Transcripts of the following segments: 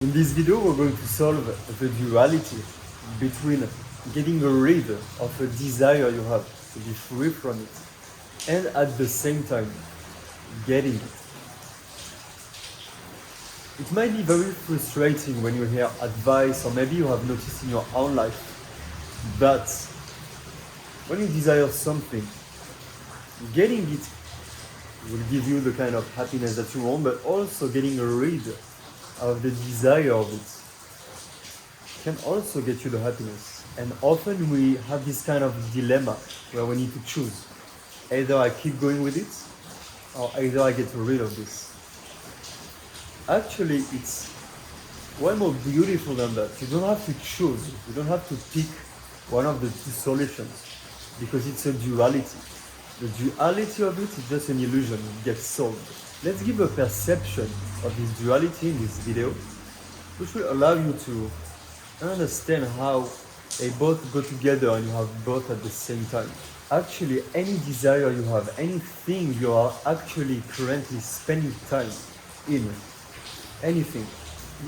In this video, we're going to solve the duality between getting rid of a desire you have to be free from it and at the same time getting it. It might be very frustrating when you hear advice, or maybe you have noticed in your own life that when you desire something, getting it will give you the kind of happiness that you want, but also getting rid of the desire of it can also get you the happiness. And often we have this kind of dilemma where we need to choose. Either I keep going with it, or either I get rid of this. Actually, it's way more beautiful than that. You don't have to choose. You don't have to pick one of the two solutions because it's a duality. The duality of it is just an illusion. It gets solved. Let's give a perception of this duality in this video, which will allow you to understand how they both go together and you have both at the same time. Actually, any desire you have, anything you are actually currently spending time in, anything,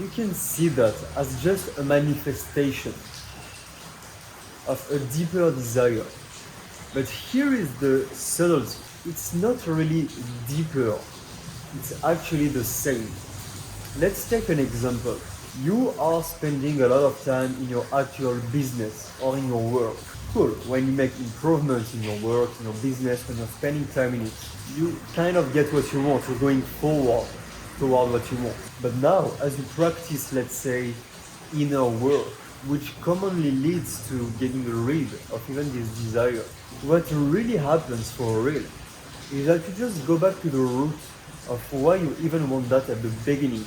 you can see that as just a manifestation of a deeper desire. But here is the subtlety. It's not really deeper. It's actually the same. Let's take an example. You are spending a lot of time in your actual business or in your work. Cool. When you make improvements in your work, in your business, when you're spending time in it, you kind of get what you want. You're going forward toward what you want. But now, as you practice, let's say, inner work, which commonly leads to getting rid of even this desire, what really happens for real is that you just go back to the root of why you even want that at the beginning.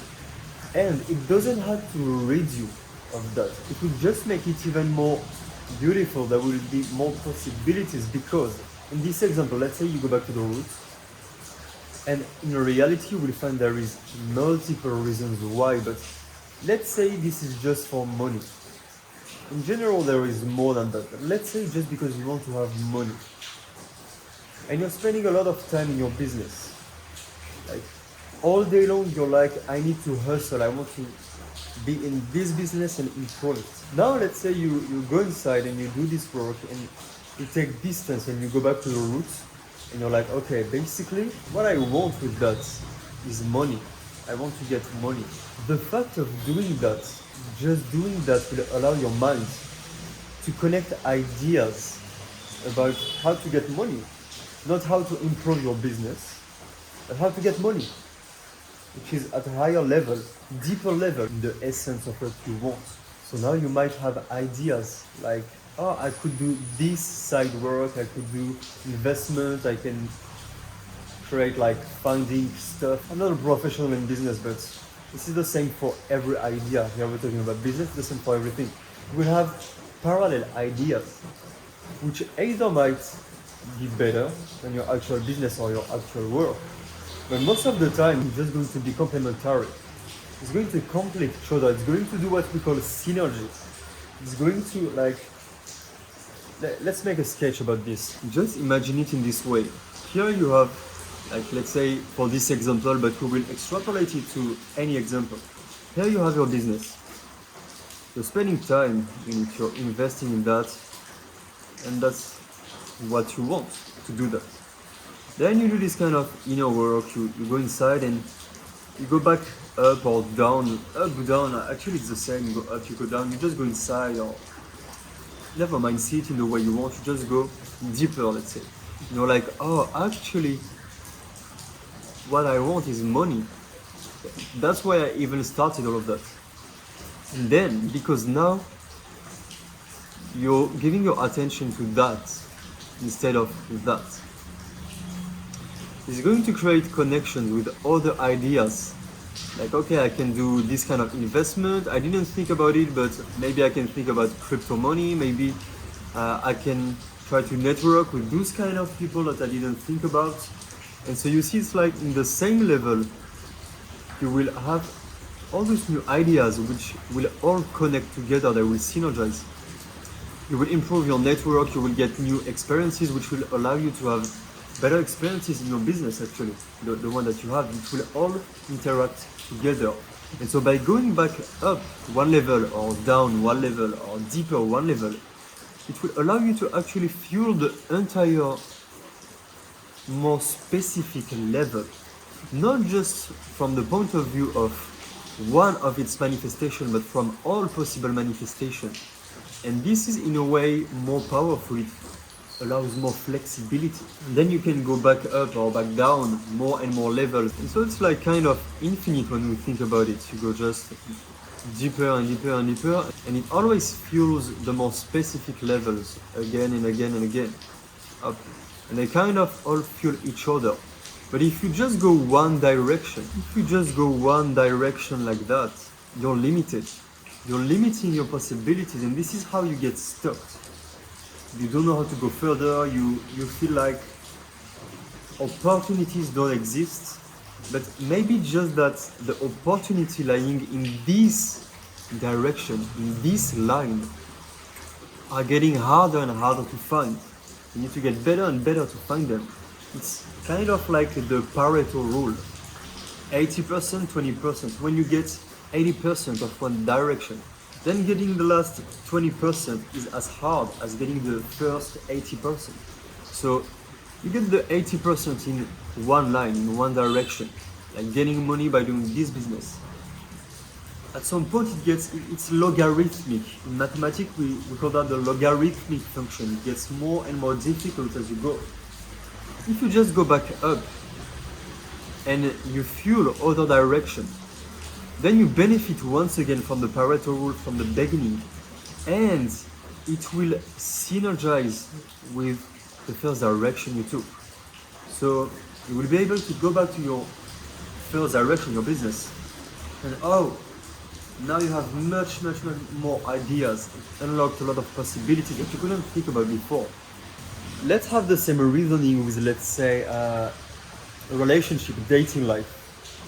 And it doesn't have to rid you of that. It will just make it even more beautiful. There will be more possibilities because in this example, let's say you go back to the root, and in reality you will find there is multiple reasons why, but let's say this is just for money. In general, there is more than that. But let's say just because you want to have money and you're spending a lot of time in your business, like all day long, you're like, I need to hustle. I want to be in this business and improve it. Now, let's say you go inside and you do this work and you take distance and you go back to the roots and you're like, okay, basically what I want with that is money. I want to get money. The fact of doing that, just doing that will allow your mind to connect ideas about how to get money. Not how to improve your business, but how to get money, which is at a higher level, deeper level, in the essence of what you want. So now you might have ideas like, oh, I could do this side work, I could do investment, I can create like funding stuff. I'm not a professional in business, but this is the same for every idea. Here we're talking about business, the same for everything. We have parallel ideas, which either might be better than your actual business or your actual work. But most of the time, it's just going to be complementary. It's going to complete each other. It's going to do what we call synergy. It's going to let's make a sketch about this. Just imagine it in this way. Here you have, like, let's say for this example, but we will extrapolate it to any example. Here you have your business. You're spending time in it, you're investing in that, and that's what you want to do that. Then you do this kind of inner work, you go inside and you go back up or down, actually it's the same, you go up, you go down, you just go inside, or never mind, see it in the way you want, you just go deeper, let's say. You're like, oh, actually, what I want is money. That's why I even started all of that. And then, because now you're giving your attention to that instead of that, it's going to create connections with other ideas. Like, okay, I can do this kind of investment. I didn't think about it, but maybe I can think about crypto money. Maybe I can try to network with those kind of people that I didn't think about. And so you see, it's like in the same level, you will have all these new ideas which will all connect together, they will synergize. You will improve your network, you will get new experiences which will allow you to have better experiences in your business actually, the one that you have, it will all interact together. And so by going back up one level or down one level or deeper one level, it will allow you to actually fuel the entire more specific level, not just from the point of view of one of its manifestation, but from all possible manifestations. And this is in a way more powerful. It allows more flexibility. And then you can go back up or back down more and more levels. And so it's like kind of infinite when we think about it. You go just deeper and deeper and deeper, and it always fuels the more specific levels again and again and again up. And they kind of all fuel each other. But if you just go one direction, like that, you're limited. You're limiting your possibilities, and this is how you get stuck. You don't know how to go further, you feel like opportunities don't exist, but maybe just that the opportunity lying in this direction, in this line, are getting harder and harder to find. You need to get better and better to find them. It's kind of like the Pareto rule. 80%, 20%. When you get 80% of one direction, then getting the last 20% is as hard as getting the first 80%. So you get the 80% in one line, in one direction, like getting money by doing this business. At some point it's logarithmic. In mathematics we call that the logarithmic function. It gets more and more difficult as you go. If you just go back up and you fuel other direction, then you benefit once again from the Pareto rule from the beginning, and it will synergize with the first direction you took. So you will be able to go back to your first direction, your business, and now you have much more ideas, unlocked a lot of possibilities that you couldn't think about before. Let's have the same reasoning with, let's say, a relationship, dating life,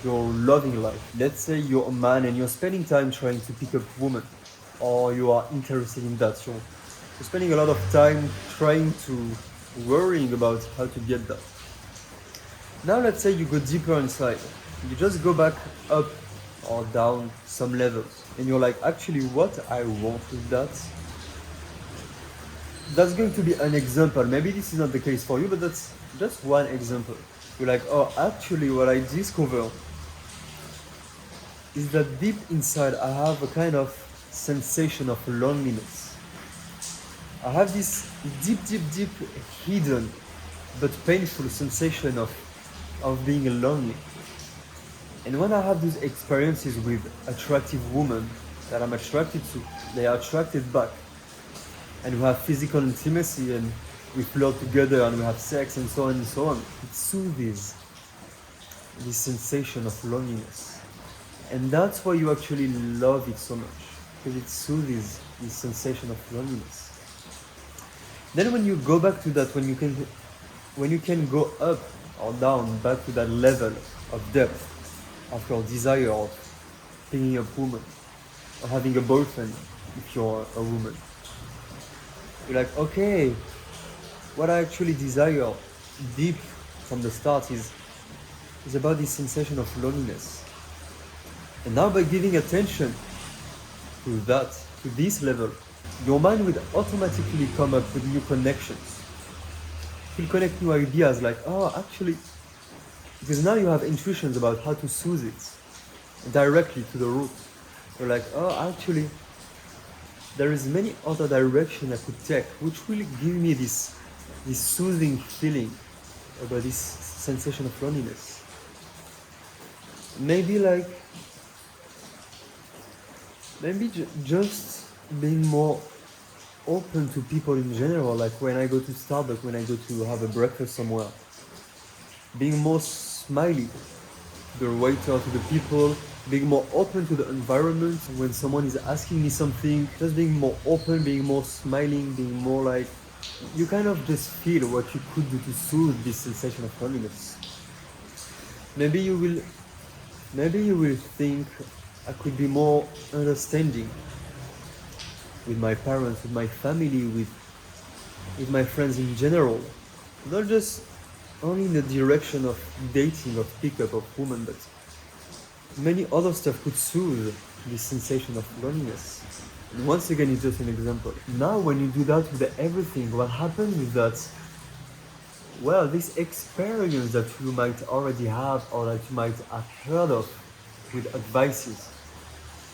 your loving life. Let's say you're a man and you're spending time trying to pick up women, or you are interested in that. You're spending a lot of time worrying about how to get that. Now let's say you go deeper inside. You just go back up or down some levels, and you're like, actually what I want with that's going to be an example. Maybe this is not the case for you, but that's just one example. You're like, actually what I discover is that deep inside I have a kind of sensation of loneliness. I have this deep hidden but painful sensation of being lonely. And when I have these experiences with attractive women that I'm attracted to, they are attracted back, and we have physical intimacy, and we flirt together, and we have sex, and so on and so on. It soothes this sensation of loneliness. And that's why you actually love it so much, because it soothes this sensation of loneliness. Then when you go back to that, when you can go up or down, back to that level of depth, of your desire of picking up women, or having a boyfriend if you're a woman. You're like, okay, what I actually desire deep from the start is about this sensation of loneliness. And now by giving attention to that, to this level, your mind will automatically come up with new connections. It will connect new ideas like, actually, because now you have intuitions about how to soothe it directly to the root. You're like, actually, there is many other directions I could take, which will give me this soothing feeling about this sensation of loneliness. Maybe just being more open to people in general, like when I go to Starbucks, when I go to have a breakfast somewhere. Being more smiley to the waiter, to the people, being more open to the environment. When someone is asking me something, just being more open, being more smiling, being more like, you kind of just feel what you could do to soothe this sensation of loneliness. Maybe you will think, I could be more understanding with my parents, with my family, with my friends in general. Not just only in the direction of dating, of pickup of women, but many other stuff could soothe this sensation of loneliness. And once again, it's just an example. Now, when you do that with everything, what happens is that, well, this experience that you might already have or that you might have heard of with advices,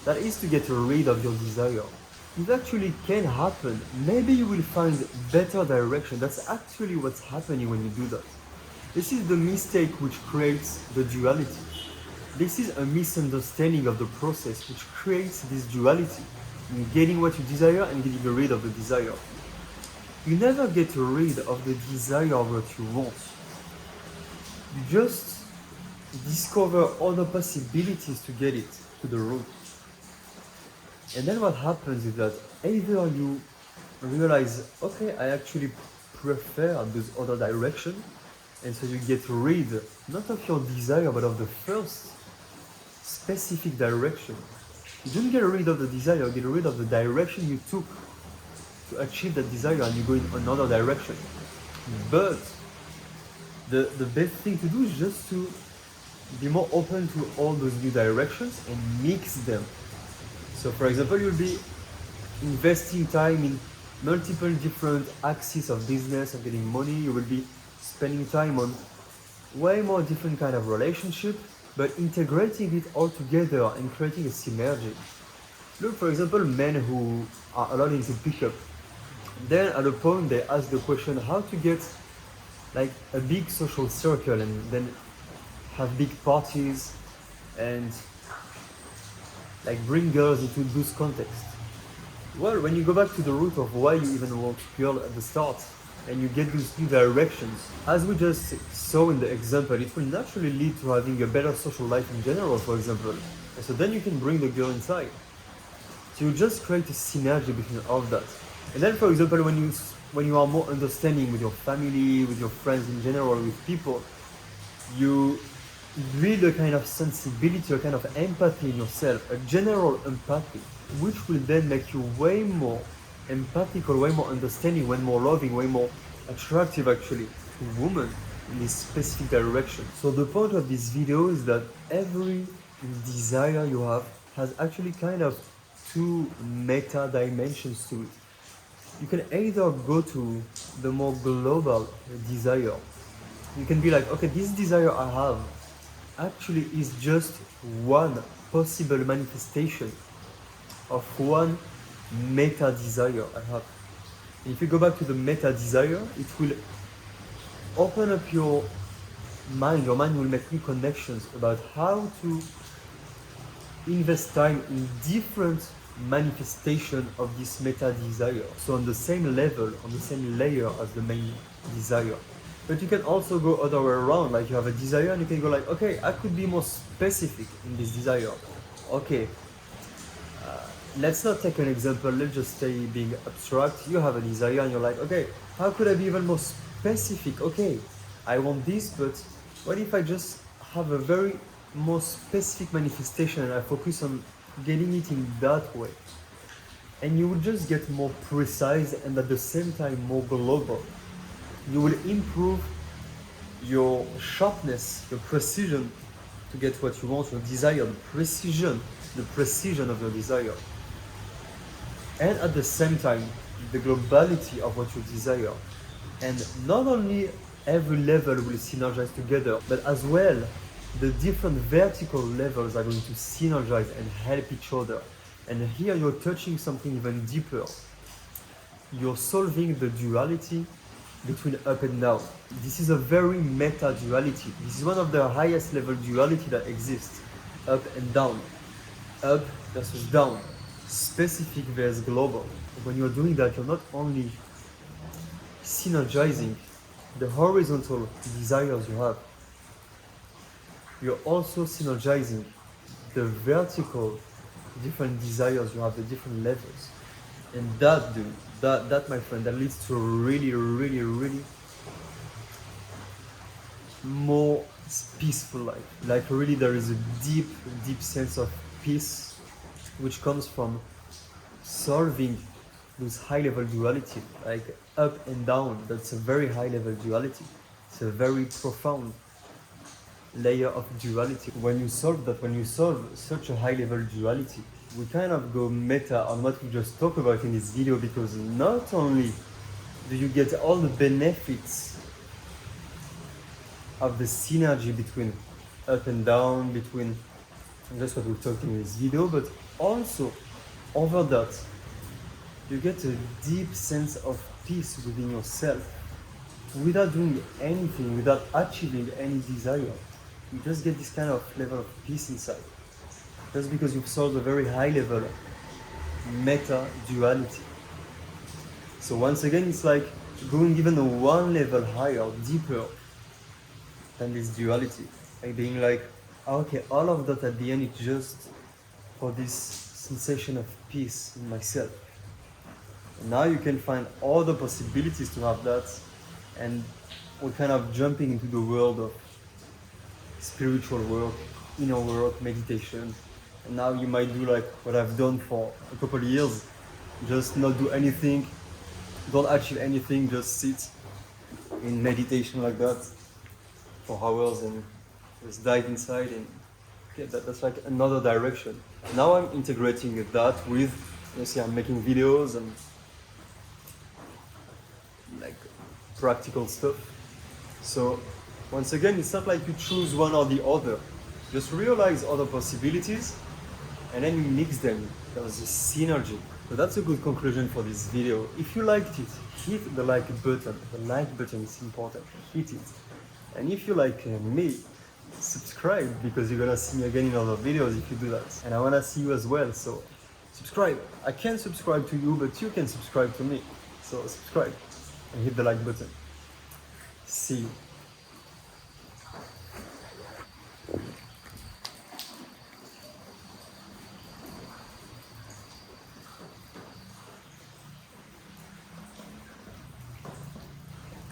that is to get rid of your desire. It actually can happen. Maybe you will find better direction. That's actually what's happening when you do that. This is the mistake which creates the duality. This is a misunderstanding of the process which creates this duality in getting what you desire and getting rid of the desire. You never get rid of the desire of what you want. You just discover other possibilities to get it to the root. And then what happens is that either you realize, okay, I actually prefer those other direction, and so you get rid not of your desire but of the first specific direction. You don't get rid of the desire, you get rid of the direction you took to achieve that desire, and you go in another direction. But the best thing to do is just to be more open to all those new directions and mix them. So for example, you'll be investing time in multiple different axes of business and getting money. You will be spending time on way more different kind of relationship, but integrating it all together and creating a synergy. Look, for example, men who are a lot into pickup, then at a point they ask the question how to get like a big social circle and then have big parties and like bring girls into those contexts. Well, when you go back to the root of why you even want girl at the start, and you get these new directions, as we just saw in the example, it will naturally lead to having a better social life in general, for example. And so then you can bring the girl inside. So you just create a synergy between all of that. And then, for example, when you are more understanding with your family, with your friends in general, with people, you build a kind of sensibility, a kind of empathy in yourself, a general empathy, which will then make you way more empathic or way more understanding, way more loving, way more attractive actually to women in this specific direction. So the point of this video is that every desire you have has actually kind of two meta dimensions to it. You can either go to the more global desire. You can be like, okay, this desire I have actually is just one possible manifestation of one meta desire I have. And if you go back to the meta desire, it will open up your mind. Your mind will make new connections about how to invest time in different manifestation of this meta desire. So on the same level, on the same layer as the main desire. But you can also go other way around, like you have a desire and you can go like, okay, I could be more specific in this desire. Okay, let's not take an example, let's just say being abstract. You have a desire and you're like, okay, how could I be even more specific? Okay, I want this, but what if I just have a very more specific manifestation and I focus on getting it in that way? And you will just get more precise and at the same time more global. You will improve your sharpness, your precision to get what you want, your desire, the precision of your desire. And at the same time, the globality of what you desire. And not only every level will synergize together, but as well, the different vertical levels are going to synergize and help each other. And here you're touching something even deeper. You're solving the duality between up and down. This is a very meta duality. This is one of the highest level duality that exists. Up and down. Up versus down. Specific versus global. When you're doing that, you're not only synergizing the horizontal desires you have, you're also synergizing the vertical different desires you have, the different levels. And that, dude, that my friend, that leads to a really, really, really more peaceful life. Like really there is a deep, deep sense of peace which comes from solving those high level duality, like up and down. That's a very high level duality. It's a very profound layer of duality. When you solve that, when you solve such a high level duality, we kind of go meta on what we just talked about in this video, because not only do you get all the benefits of the synergy between up and down, between just what we're talking in this video, but also over that, you get a deep sense of peace within yourself without doing anything, without achieving any desire. You just get this kind of level of peace inside, just because you've solved a very high level meta duality. So once again, it's like going even a one level higher, deeper than this duality, like being like, okay, all of that at the end is just for this sensation of peace in myself. And now you can find all the possibilities to have that, and we're kind of jumping into the world of spiritual work, inner work, meditation. And now you might do like what I've done for a couple of years, just not do anything, don't achieve anything, just sit in meditation like that for hours and just dive inside, and yeah, that's like another direction. Now I'm integrating that with, you see, I'm making videos and like practical stuff. So once again, it's not like you choose one or the other. Just realize other possibilities and then you mix them. There's a synergy. So that's a good conclusion for this video. If you liked it, hit the like button. The like button is important. Hit it. And if you like me, subscribe, because you're gonna see me again in other videos if you do that. And I wanna see you as well, so subscribe. I can't subscribe to you, but you can subscribe to me. So subscribe and hit the like button. See you.